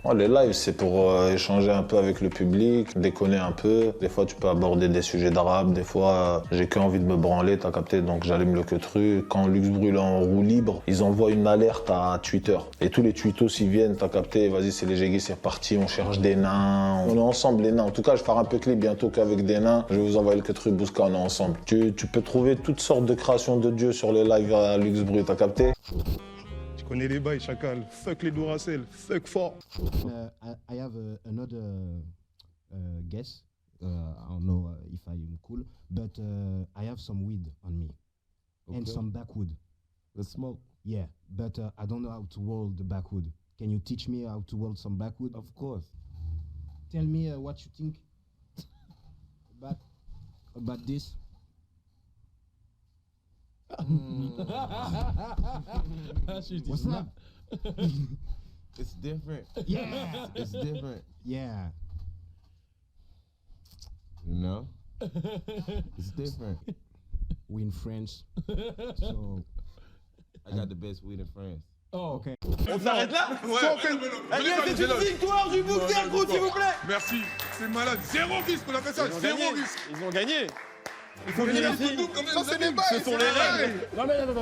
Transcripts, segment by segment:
Oh, les lives, c'est pour échanger un peu avec le public, déconner un peu. Des fois, tu peux aborder des sujets d'arabe. Des fois, j'ai qu'envie de me branler, t'as capté, donc j'allume le queutru. Quand Lux Brûle est en roue libre, ils envoient une alerte à Twitter. Et tous les tweetos s'y viennent, t'as capté, vas-y, c'est les Géguis, c'est reparti, on cherche des nains. On est ensemble, les nains. En tout cas, je vais faire un peu clip bientôt qu'avec des nains. Je vais vous envoyer le queutru Bouska, on est ensemble. Tu peux trouver toutes sortes de créations de Dieu sur les lives à Lux Brûle, t'as capté? Je connais les bails, chacal. Fuck les Duracell, fuck fort. I have another guess. I don't know if I'm cool, but I have some weed on me and some backwood. The smoke. Yeah, but I don't know how to roll the backwood. Can you teach me how to roll some backwood? Of course. Tell me what you think about this. What's that? It's different. Yeah. It's different. Yeah. You know? It's different. We in France, so I got the best weed in France. oh okay. On s'arrête là? Allez, c'est une victoire du Bouquet, gros, s'il vous plaît. Merci, c'est malade. Zéro risque, on appelle ça, zéro risque. Ils ont gagné. Il faut Mais venir il ici. faut quand même, c'est des bails, Ce sont les règles. Non mais non.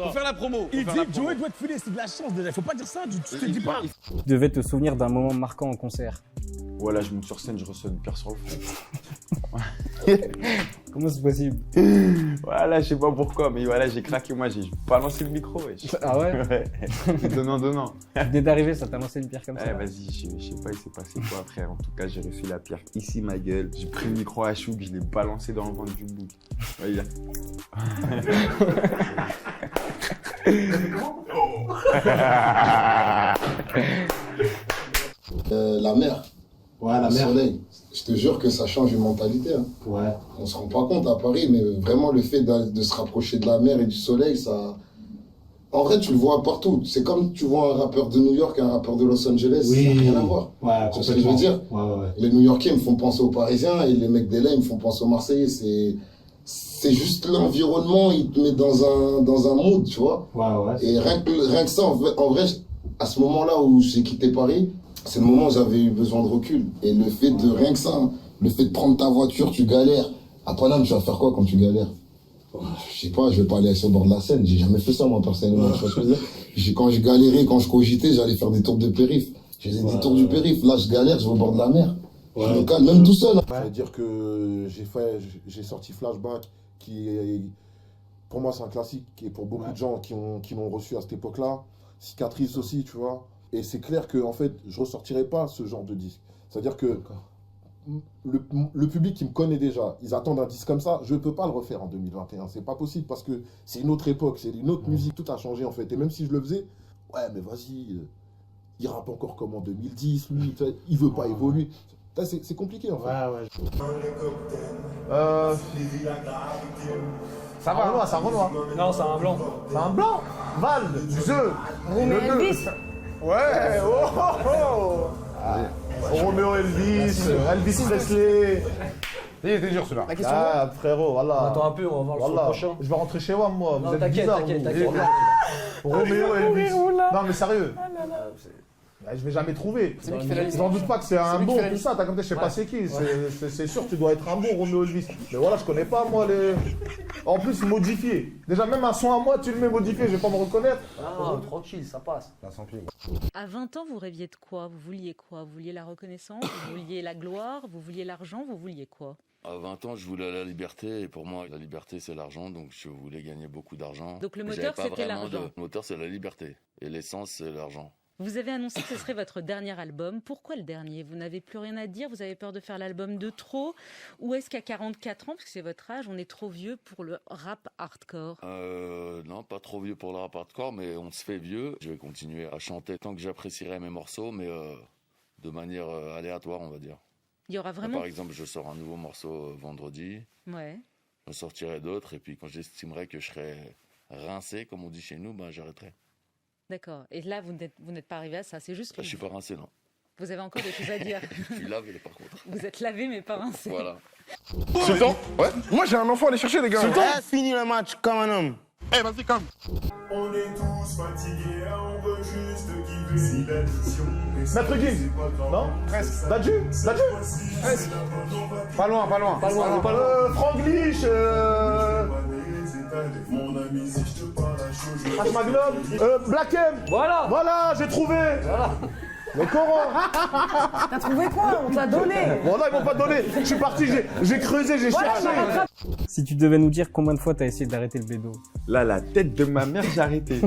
Faut faire la promo. Il dit que Joey doit te filer, c'est de la chance déjà. Faut pas dire ça, tu te dis pas. Tu devais te souvenir d'un moment marquant en concert. Voilà, je monte sur scène, je reçois une pierre sur le front. Comment c'est possible? Voilà, je sais pas pourquoi, mais voilà, j'ai craqué, moi, j'ai pas lancé le micro. Wesh. Ah ouais? Ouais. Donnant. Dès d'arriver, ça t'a lancé une pierre comme ça? Eh, vas-y, je sais pas, il s'est passé quoi, frère. En tout cas, j'ai reçu la pierre ici, ma gueule. J'ai pris le micro à Chouk, je l'ai balancé dans le ventre du bout. Ouais, il a... La mer. Ouais, la Le mer. soleil. Je te jure que ça change une mentalité. Hein. Ouais. On se rend pas compte à Paris, mais vraiment le fait de se rapprocher de la mer et du soleil, ça... En vrai, tu le vois partout. C'est comme tu vois un rappeur de New York et un rappeur de Los Angeles. Oui. Ça n'a rien à voir. Ouais, Tu vois ce que je veux dire? Ouais. Les New-Yorkais me font penser aux Parisiens et les mecs d'LA me font penser aux Marseillais. C'est juste l'environnement, il te met dans un mood, tu vois. Ouais. Et rien que ça, en vrai, à ce moment-là où j'ai quitté Paris, c'est le moment où j'avais eu besoin de recul. Et le fait de, rien que ça, hein, le fait de prendre ta voiture, tu galères. À Paname, tu vas faire quoi quand tu galères? Je sais pas, je vais pas aller sur le bord de la Seine. J'ai jamais fait ça, moi, personnellement. Tu vois ce que je veux dire? Quand je galérais, quand je cogitais, j'allais faire des tours de périph'. Je faisais des tours du périph'. Là, je galère, je vais au bord de la mer. Je me calme, même tout seul. Ça veut dire que j'ai sorti Flashback, qui est, pour moi, c'est un classique, et pour beaucoup de gens qui l'ont reçu à cette époque-là. Cicatrice aussi, tu vois. Et c'est clair que, en fait, je ressortirai pas ce genre de disque. C'est-à-dire que le public qui me connaît déjà, ils attendent un disque comme ça, je peux pas le refaire en 2021. C'est pas possible parce que c'est une autre époque, c'est une autre musique, tout a changé en fait. Et même si je le faisais, ouais, mais vas-y, il rappe encore comme en 2010, lui, il veut pas évoluer. C'est compliqué en fait. Ça va, ça renoie. Non, c'est un blanc. C'est un blanc? Val, jeu. Elvis. Ouais, oh. Roméo Elvis, Elvis Presley. Il était dur celui-là. Ah frérot, voilà. Attends un peu, on va voir le prochain. Je vais rentrer chez moi, moi. Vous êtes t'inquiète, bizarre, t'inquiète. Roméo Elvis. Non mais sérieux. Je vais jamais trouver. C'est lui qui fait la liste. J'en doute pas que c'est un lui qui bon, fait la tout liste. ça, t'as compris, je sais pas c'est qui. C'est sûr, tu dois être un bon Roméo Elvis. Mais voilà, je connais pas moi les. En plus, modifié. Déjà, même un son à moi, tu le mets modifié, je vais pas me reconnaître. Ah, tranquille, ça passe. À 20 ans, vous rêviez de quoi? Vous vouliez quoi? Vous vouliez la reconnaissance? Vous vouliez la gloire? Vous vouliez l'argent? Vous vouliez quoi? À 20 ans, je voulais la liberté, et pour moi, la liberté, c'est l'argent, donc je voulais gagner beaucoup d'argent. Donc le Mais moteur, j'avais pas c'était vraiment l'argent. Le moteur, c'est la liberté, et l'essence, c'est l'argent. Vous avez annoncé que ce serait votre dernier album. Pourquoi le dernier? Vous n'avez plus rien à dire? Vous avez peur de faire l'album de trop? Ou est-ce qu'à 44 ans, parce que c'est votre âge, on est trop vieux pour le rap hardcore? Non, pas trop vieux pour le rap hardcore, mais on se fait vieux. Je vais continuer à chanter tant que j'apprécierai mes morceaux, mais de manière aléatoire, on va dire. Il y aura vraiment... Par exemple, je sors un nouveau morceau vendredi, Ouais. j'en sortirai d'autres, et puis quand j'estimerai que je serai rincé, comme on dit chez nous, ben j'arrêterai. D'accord. Et là, vous n'êtes pas arrivé à ça. C'est juste que Je suis pas rincé, non. vous avez encore des choses à dire. Je suis lavé, par contre. Vous êtes lavé, mais pas rincé. Voilà. Sultan, ouais. Moi j'ai un enfant à aller chercher les gars. Sultan, fini le match comme un homme. Eh, vas-y, calme. On est tous fatigués, on veut juste kiffer l'addiction. Maître Gims. Non? Presque. Dadju? Presque. Pas loin, pas loin. Pas loin. Franglish. Mon ami, si je te parle à chaud, H Magnum. Black M. Voilà. Voilà, j'ai trouvé. Voilà. Le Coran. T'as trouvé quoi? On t'a donné. Bon là ils m'ont pas donné. Je suis parti, j'ai creusé, j'ai cherché. Si tu devais nous dire combien de fois t'as essayé d'arrêter le bédo. Là, la tête de ma mère, j'ai arrêté.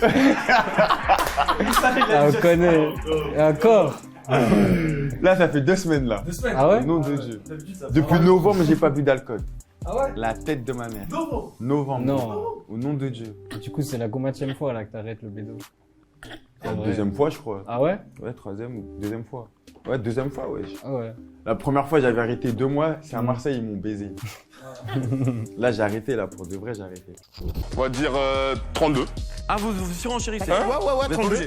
Ah, on connaît. Et encore. Là, ça fait 2 semaines là. 2 semaines. Ah ouais? Au nom de Dieu. Depuis novembre, j'ai pas bu d'alcool. Ah ouais? La tête de ma mère. Novembre. Non. Au nom de Dieu. Du coup, c'est la combienième fois là que t'arrêtes le bédo? La 2e fois, je crois. Ah ouais? Ouais, 3e ou 2e fois. Ouais, 2e fois, ouais. Ah ouais. La première fois, j'avais arrêté 2 mois. C'est à Marseille, ils m'ont baisé. Là, j'ai arrêté, là, pour de vrai, j'ai arrêté. On va dire 32. Ah, vous surenchérissez? Hein? Ouais, 32. 1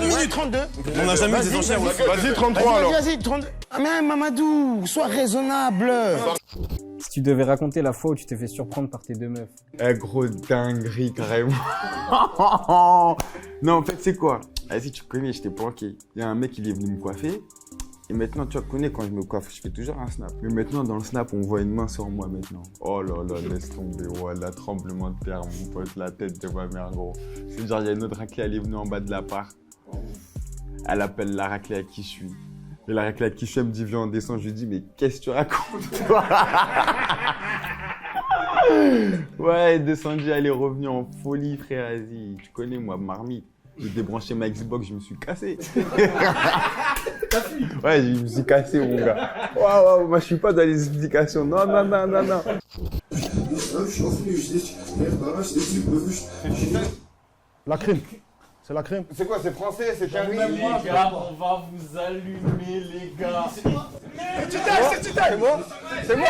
minute 32. On n'a jamais eu des enchères. Vas-y, 33 alors. Vas-y, 32. Ah, mais Mamadou, sois raisonnable. Si tu devais raconter la fois où tu t'es fait surprendre par tes 2 meufs. Eh, gros dinguerie, carrément. Non, en fait, c'est quoi? Vas-y, tu connais, j'étais planqué. Il y a un mec, il est venu me coiffer. Et maintenant, tu connais, quand je me coiffe, je fais toujours un snap. Mais maintenant, dans le snap, on voit une main sur moi maintenant. Oh là là, laisse tomber. Voilà, tremblement de terre, mon pote, la tête de ma mère, gros. C'est genre, il y a une autre raclée, elle est venue en bas de l'appart. Elle appelle la raclée à qui je suis. Et la raclée à qui je suis, elle me dit, viens, on descend. Je lui dis, mais qu'est-ce que tu racontes, toi? Ouais, elle est descendue, elle est revenue en folie, frère. Vas-y, tu connais, moi, marmite. J'ai débranché ma Xbox, je me suis cassé. Ouais, je me suis cassé, mon gars. Waouh, moi je suis pas dans les explications. Non. La crime. C'est la crime. C'est quoi, c'est français, c'est carré? Les gars, on va vous allumer, les gars. C'est Titaï. C'est moi.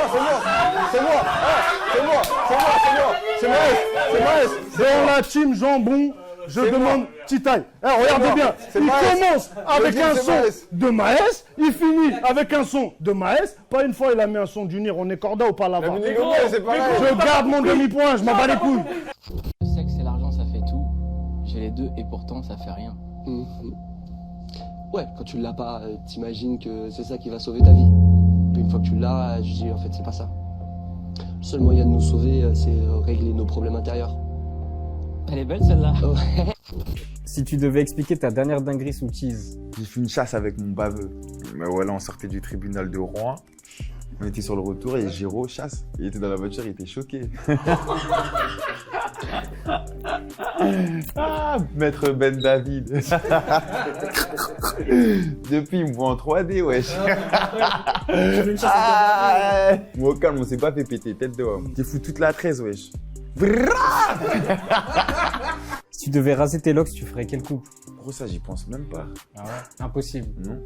Dans la team jambon, je demande Titaï. Regardez bien, il commence avec un son de Maes, il finit avec un son de Maes. Pas une fois il a mis un son d'Unir, on est corda ou pas là-bas. Je garde mon demi-point, je m'en bats les couilles. Le sexe et l'argent ça fait tout, j'ai les deux et pourtant ça fait rien. Ouais, quand tu l'as pas, t'imagines que c'est ça qui va sauver ta vie. Puis une fois que tu l'as, je dis en fait c'est pas ça. Le seul moyen de nous sauver, c'est régler nos problèmes intérieurs. Elle est belle celle-là. Si tu devais expliquer ta dernière dinguerie sous cheese. J'ai fait une chasse avec mon baveux. Mais voilà, on sortait du tribunal de Rouen. On était sur le retour et Giro chasse. Il était dans la voiture, il était choqué. Ah, Maître Ben David. Depuis, il me voit en 3D, wesh. Moi, au calme, on s'est pas fait péter, tête de homme. T'es fou toute la 13, wesh. Si tu devais raser tes locks, tu ferais quelle coupe? Gros, ça, j'y pense même pas. Ah ouais? Impossible. Non.